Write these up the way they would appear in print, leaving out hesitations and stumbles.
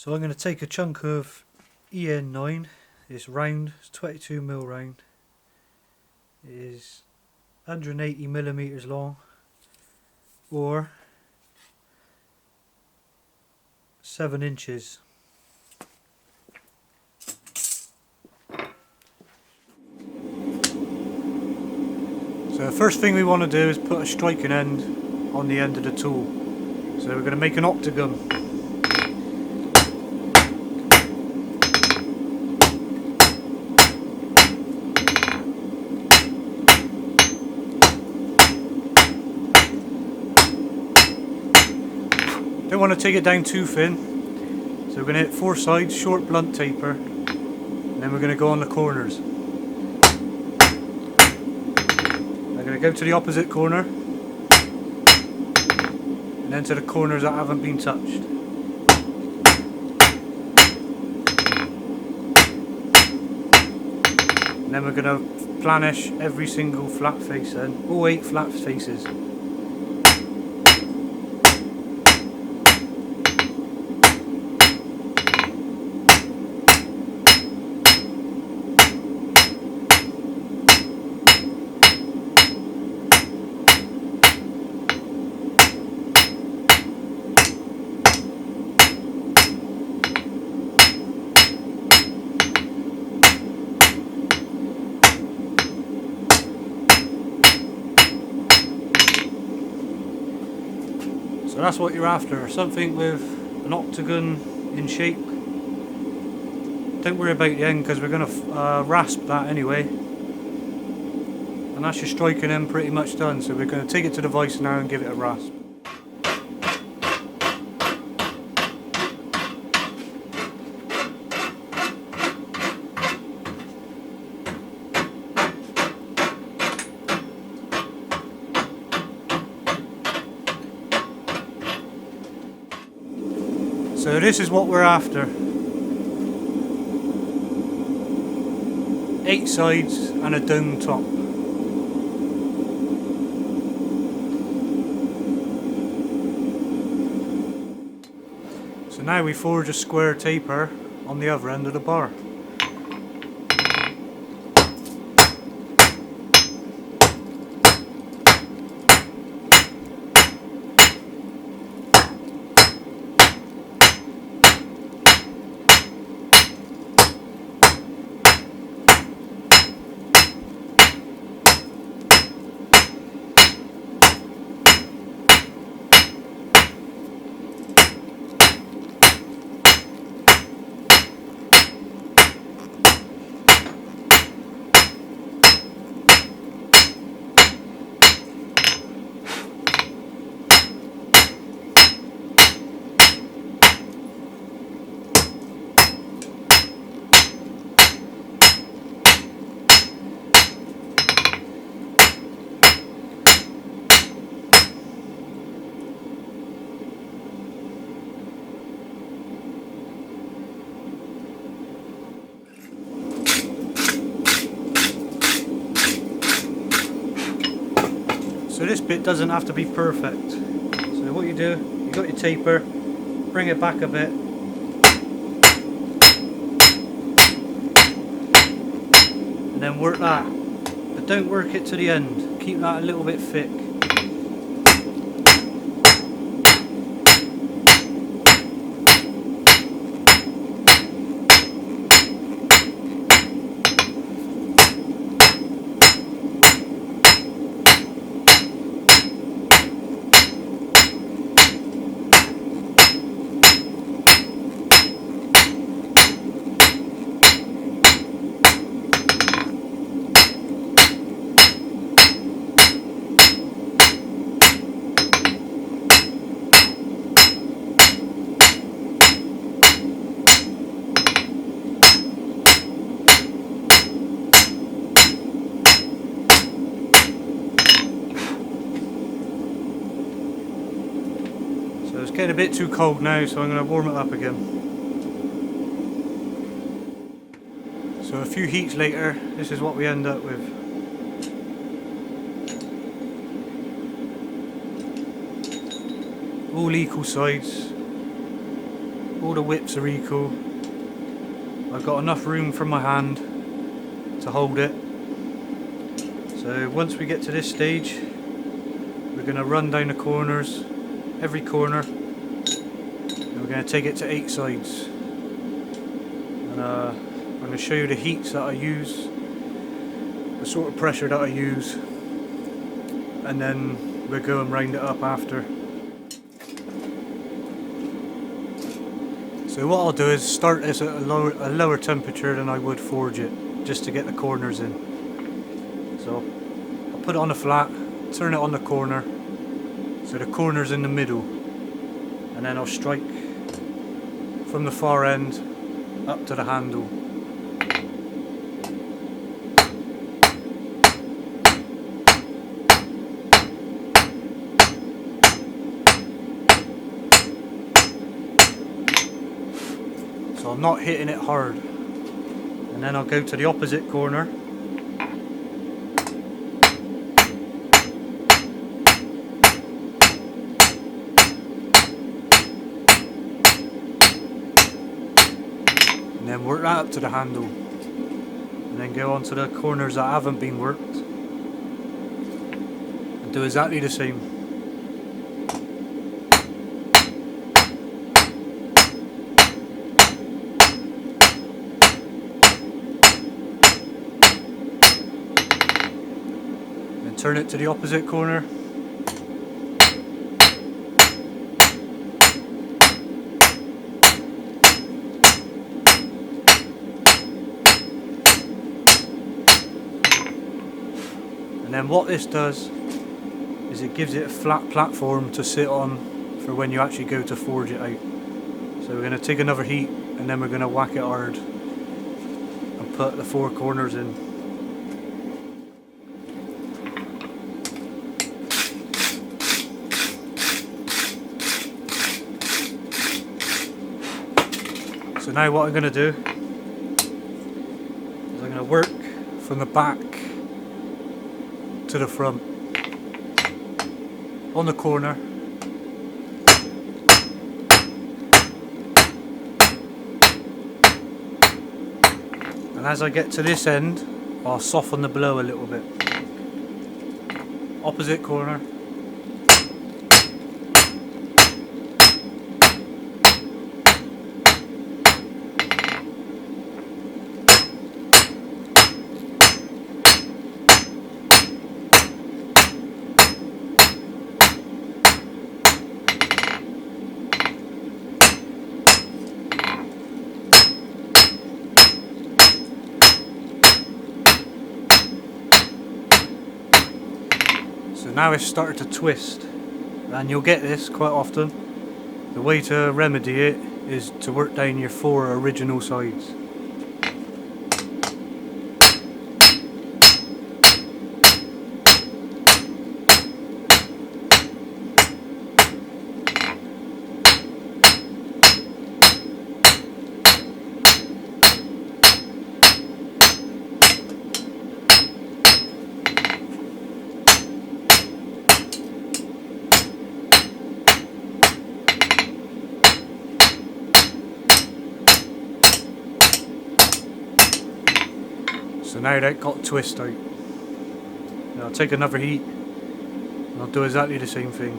So I'm going to take a chunk of EN9, it's round, it's 22mm round, it is 180mm long, or 7 inches. So the first thing we want to do is put a striking end on the end of the tool. So we're going to make an octagon. Don't want to take it down too thin, so we're going to hit 4 sides, short blunt taper, and then we're going to go on the corners. I'm going to go to the opposite corner, and then to the corners that haven't been touched. And then we're going to planish every single flat face then, all 8 flat faces. So that's what you're after, something with an octagon in shape. Don't worry about the end because we're going to rasp that anyway. And that's your striking end pretty much done, so we're going to take it to the vise now and give it a rasp. So this is what we're after. 8 sides and a dome top. So now we forge a square taper on the other end of the bar. So this bit doesn't have to be perfect. So what you do, you got your taper, bring it back a bit, and then work that. But don't work it to the end, keep that a little bit thick. So it's getting a bit too cold now, so I'm going to warm it up again. So a few heats later, this is what we end up with. All equal sides, all the whips are equal. I've got enough room for my hand to hold it. So once we get to this stage, we're going to run down the corners, every corner, and we're going to take it to 8 sides. And I'm going to show you the heats that I use, the sort of pressure that I use, and then we're going round it up after. So what I'll do is start this at a lower temperature than I would forge it, just to get the corners in. So I'll put it on the flat, turn it on the corner, so the corner's in the middle, and then I'll strike from the far end up to the handle. So I'm not hitting it hard. And then I'll go to the opposite corner. And then work that up to the handle. And then go on to the corners that haven't been worked. And do exactly the same. Turn it to the opposite corner. And then what this does is it gives it a flat platform to sit on for when you actually go to forge it out. So we're going to take another heat and then we're going to whack it hard and put the 4 corners in. So now what I'm going to do is I'm going to work from the back to the front on the corner, and as I get to this end I'll soften the blow a little bit. Opposite corner. So now it's started to twist, and you'll get this quite often. The way to remedy it is to work down your 4 original sides. So now that got twist out. Now I'll take another heat and I'll do exactly the same thing.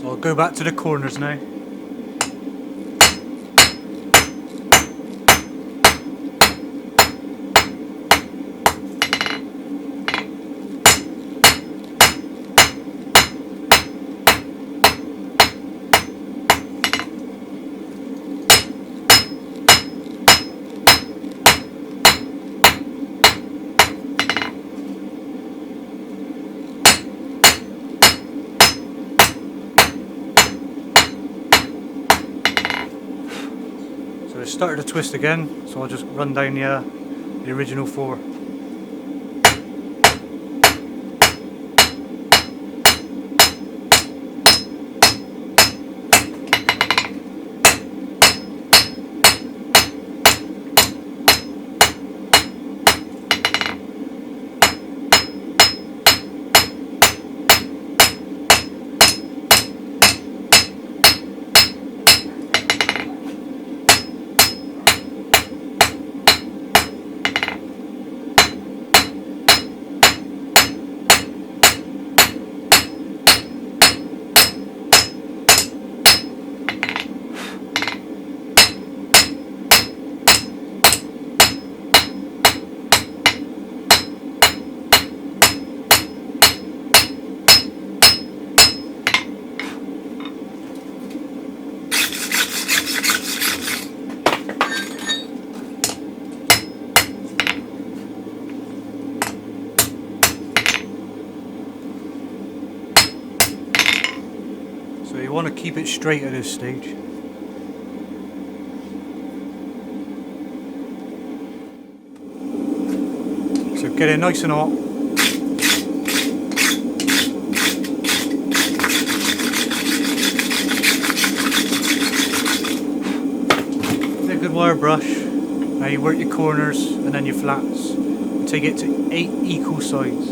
So I'll go back to the corners now. So it started to twist again, so I'll just run down the original 4. keep it straight at this stage. So get it nice and hot. Get a good wire brush. Now you work your corners and then your flats. Take it to 8 equal sides.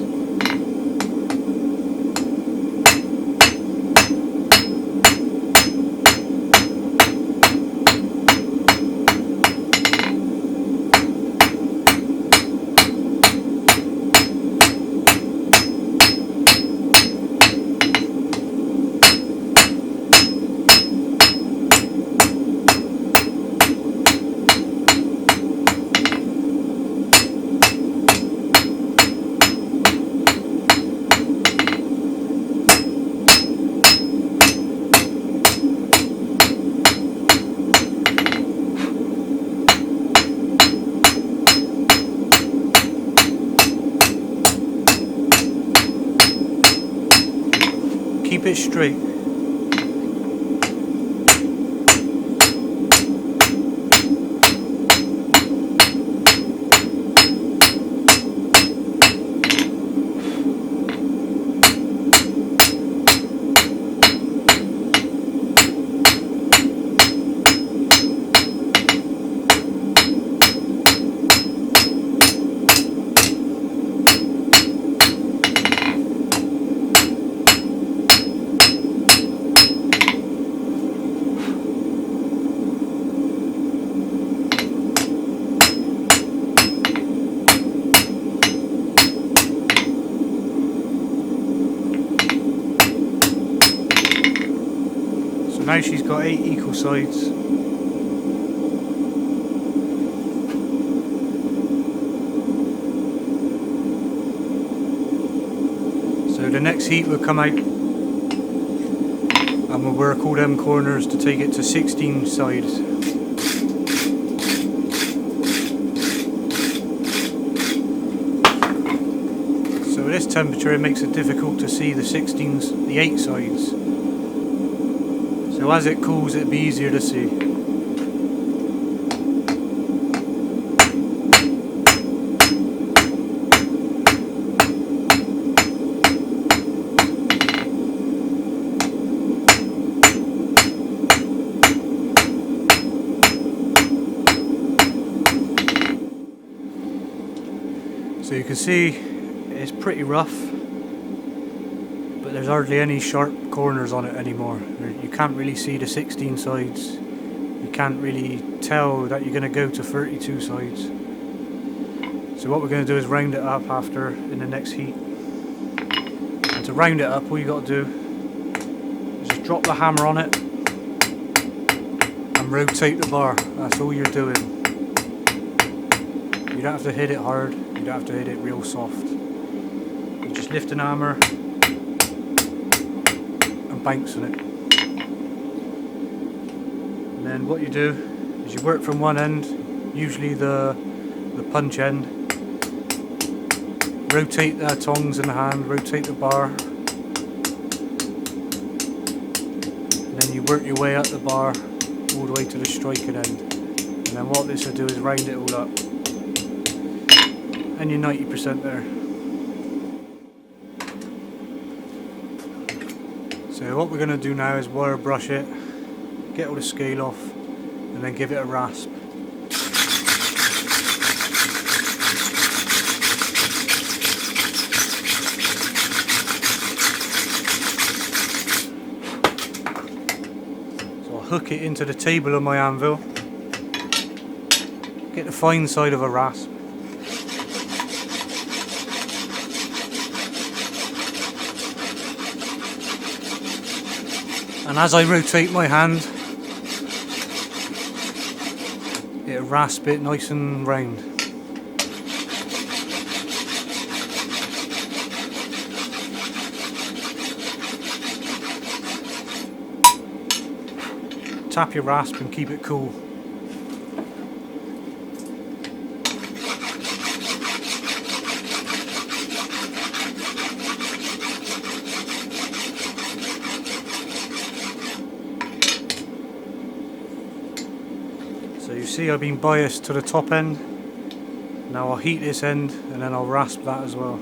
Keep it straight. Now she's got 8 equal sides. So the next heat will come out and we'll work all them corners to take it to 16 sides. So at this temperature it makes it difficult to see the 8 sides. So as it cools it'll be easier to see. So you can see it's pretty rough, but there's hardly any sharp corners on it anymore. You can't really see the 16 sides. You can't really tell that you're going to go to 32 sides. So what we're going to do is round it up after in the next heat. And to round it up, all you got to do is just drop the hammer on it and rotate the bar. That's all you're doing. You don't have to hit it hard. You don't have to hit it real soft. You just lift an hammer and bounce on it. And then what you do is you work from one end, usually the punch end. Rotate the tongs in the hand, rotate the bar. And then you work your way up the bar all the way to the striking end. And then what this will do is round it all up. And you're 90% there. So what we're going to do now is wire brush it, get all the scale off, and then give it a rasp. So I'll hook it into the table of my anvil, get the fine side of a rasp. And as I rotate my hand, it'll rasp it nice and round. Tap your rasp and keep it cool. see I've been biased to the top end. Now I'll heat this end and then I'll rasp that as well.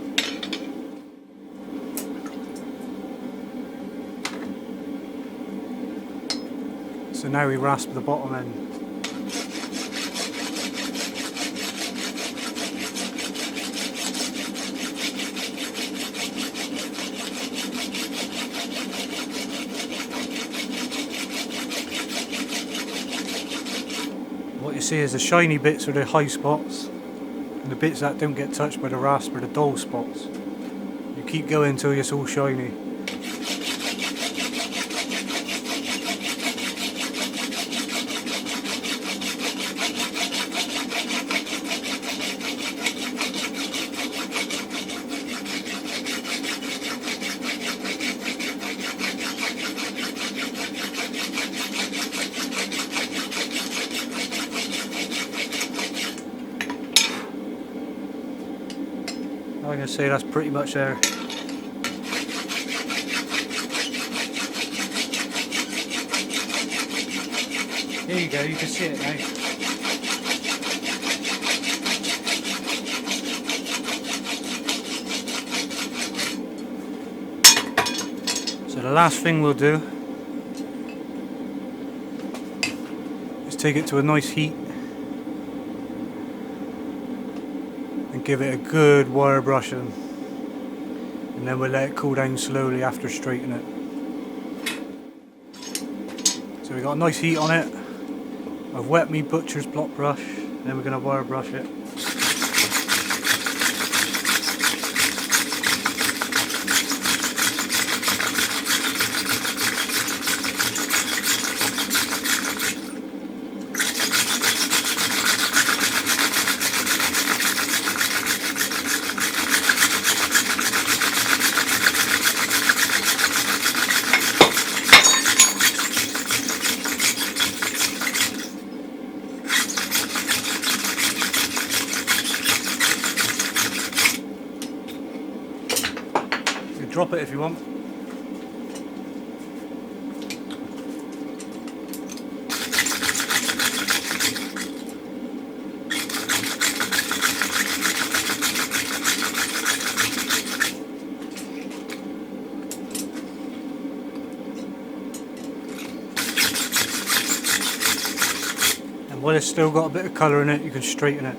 So now we rasp the bottom end. What you see is the shiny bits are the high spots, and the bits that don't get touched by the rasp are the dull spots. You keep going until it's all shiny. Like I say, that's pretty much there. Here you go, you can see it now. So the last thing we'll do is take it to a nice heat and give it a good wire brushing, and then we'll let it cool down slowly after straightening it. So we got a nice heat on it. I've wet me butcher's block brush, then we're going to wire brush it. Drop it if you want. And while it's still got a bit of colour in it, you can straighten it.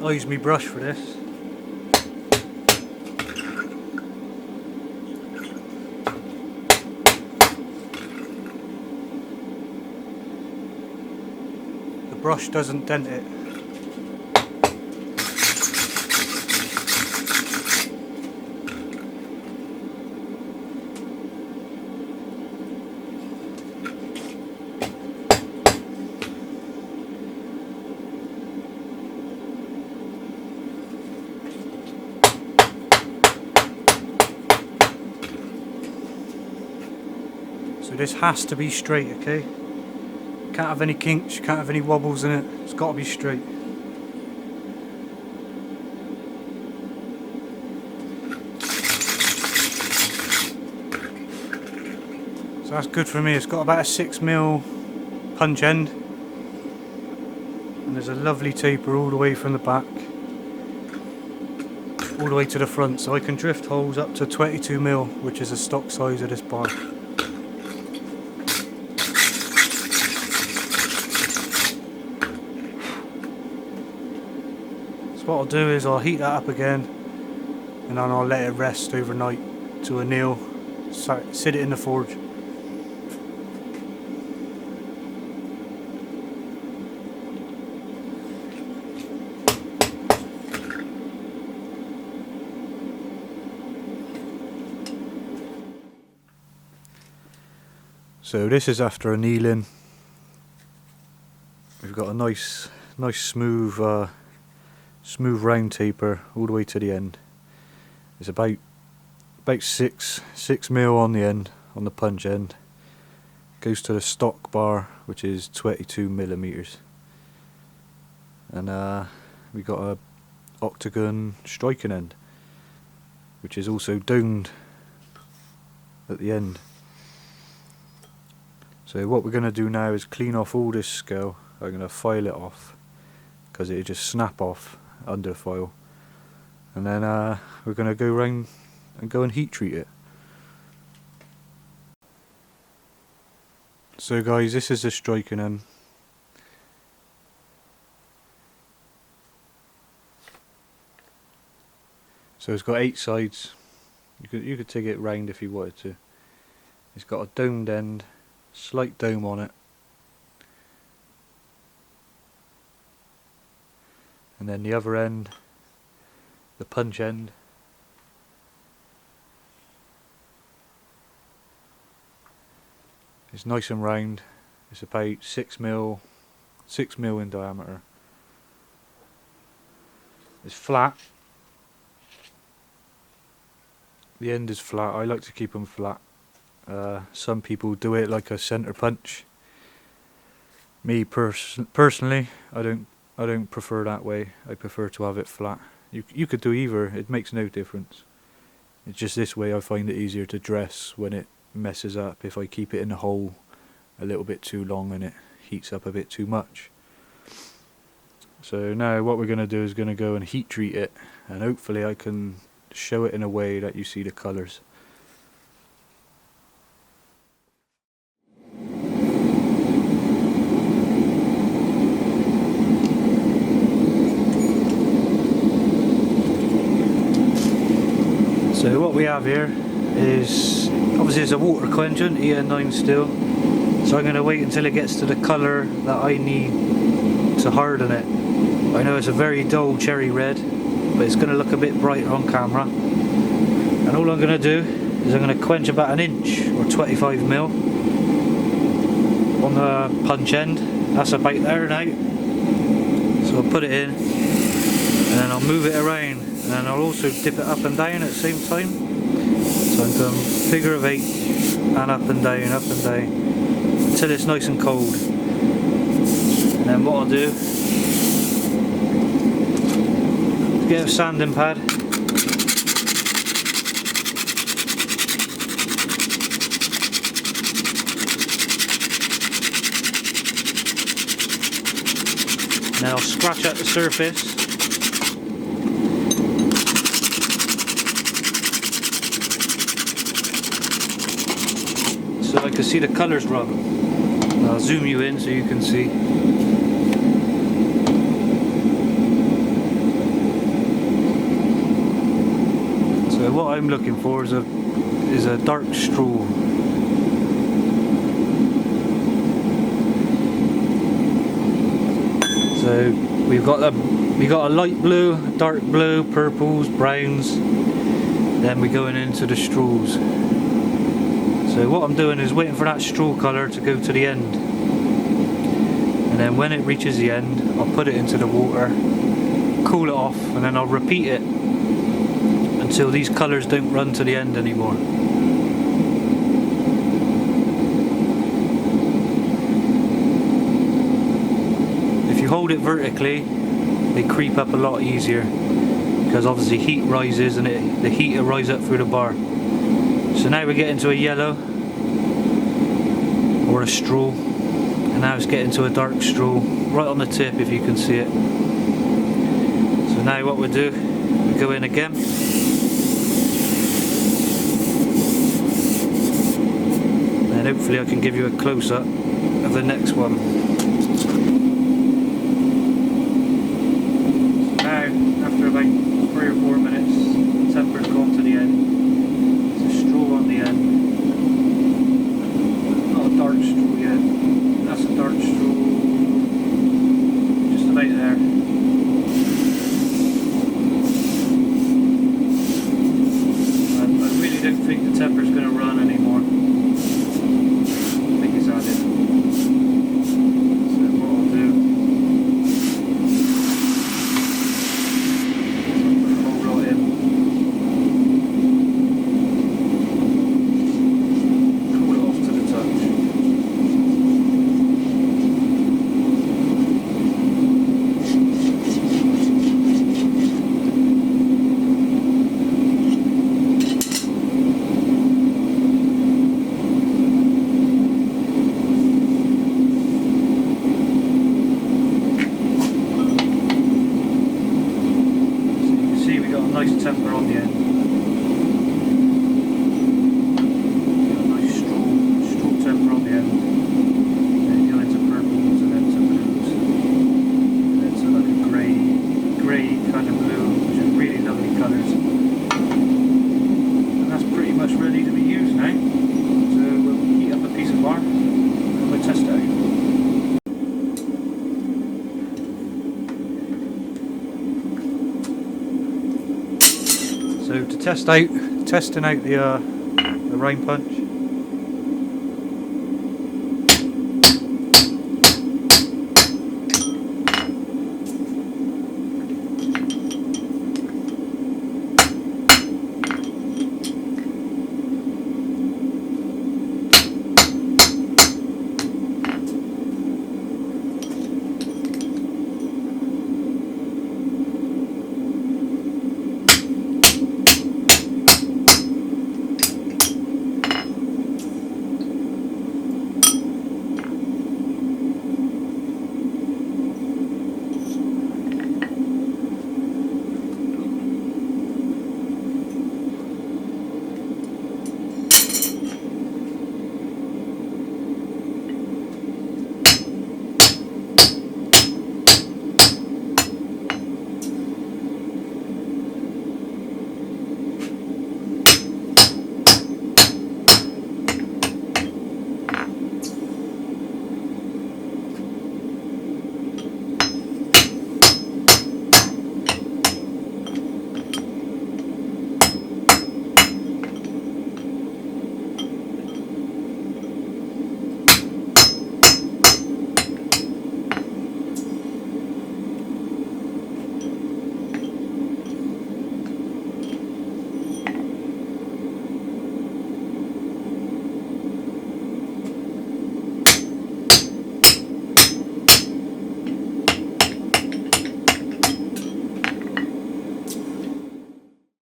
I'll use my brush for this. Brush doesn't dent it. So this has to be straight, okay? Can't have any kinks, you can't have any wobbles in it, it's got to be straight. So that's good for me. It's got about a 6mm punch end, and there's a lovely taper all the way from the back all the way to the front, so I can drift holes up to 22mm, which is the stock size of this bar. So what I'll do is I'll heat that up again, and then I'll let it rest overnight to anneal, sit it in the forge. So this is after annealing. We've got a nice smooth round taper all the way to the end. It's about 6mm on the end, on the punch end. Goes to the stock bar, which is 22mm, and we got a octagon striking end, which is also domed at the end. So what we're going to do now is clean off all this scale. I'm going to file it off because it'll just snap off under file, and then we're going to go round and go and heat treat it. So guys, this is the striking end. So it's got 8 sides. You could take it round if you wanted to. It's got a domed end, slight dome on it, and then the other end, the punch end, it's nice and round. It's about 6 mil in diameter. It's flat. The end is flat. I like to keep them flat. Some people do it like a center punch. Me personally, I don't prefer that way. I prefer to have it flat. You could do either. It makes no difference. It's just this way I find it easier to dress when it messes up. If I keep it in the hole a little bit too long and it heats up a bit too much. So now what we're going to do is going to go and heat treat it, and hopefully I can show it in a way that you see the colours. So what we have here is, obviously it's a water quenchant, EN9 steel, so I'm going to wait until it gets to the colour that I need to harden it. I know it's a very dull cherry red, but it's going to look a bit brighter on camera. And all I'm going to do is I'm going to quench about 1 inch or 25 mil on the punch end. That's about there now. So I'll put it in, and then I'll move it around, and then I'll also dip it up and down at the same time. So I'm doing figure of 8 and up and down until it's nice and cold. And then what I'll do is get a sanding pad. And then I'll scratch out the surface. So I can see the colours rub. I'll zoom you in so you can see. So what I'm looking for is a dark straw. So we've got a light blue, dark blue, purples, browns. Then we're going into the straws. So what I'm doing is waiting for that straw colour to go to the end, and then when it reaches the end I'll put it into the water, cool it off, and then I'll repeat it until these colours don't run to the end anymore. If you hold it vertically they creep up a lot easier, because obviously heat rises and the heat will rise up through the bar. So now we're getting to a yellow or a straw, and now it's getting to a dark straw right on the tip if you can see it. So now what we do, we go in again, and hopefully I can give you a close-up of the next one. So now, after about 3 or 4 minutes, the temper's gone to the end. On the end, not a dark straw yet, that's a dark straw, just about there. I really don't think the temper's going to run anymore. I think it's added. So to testing out the rain punch,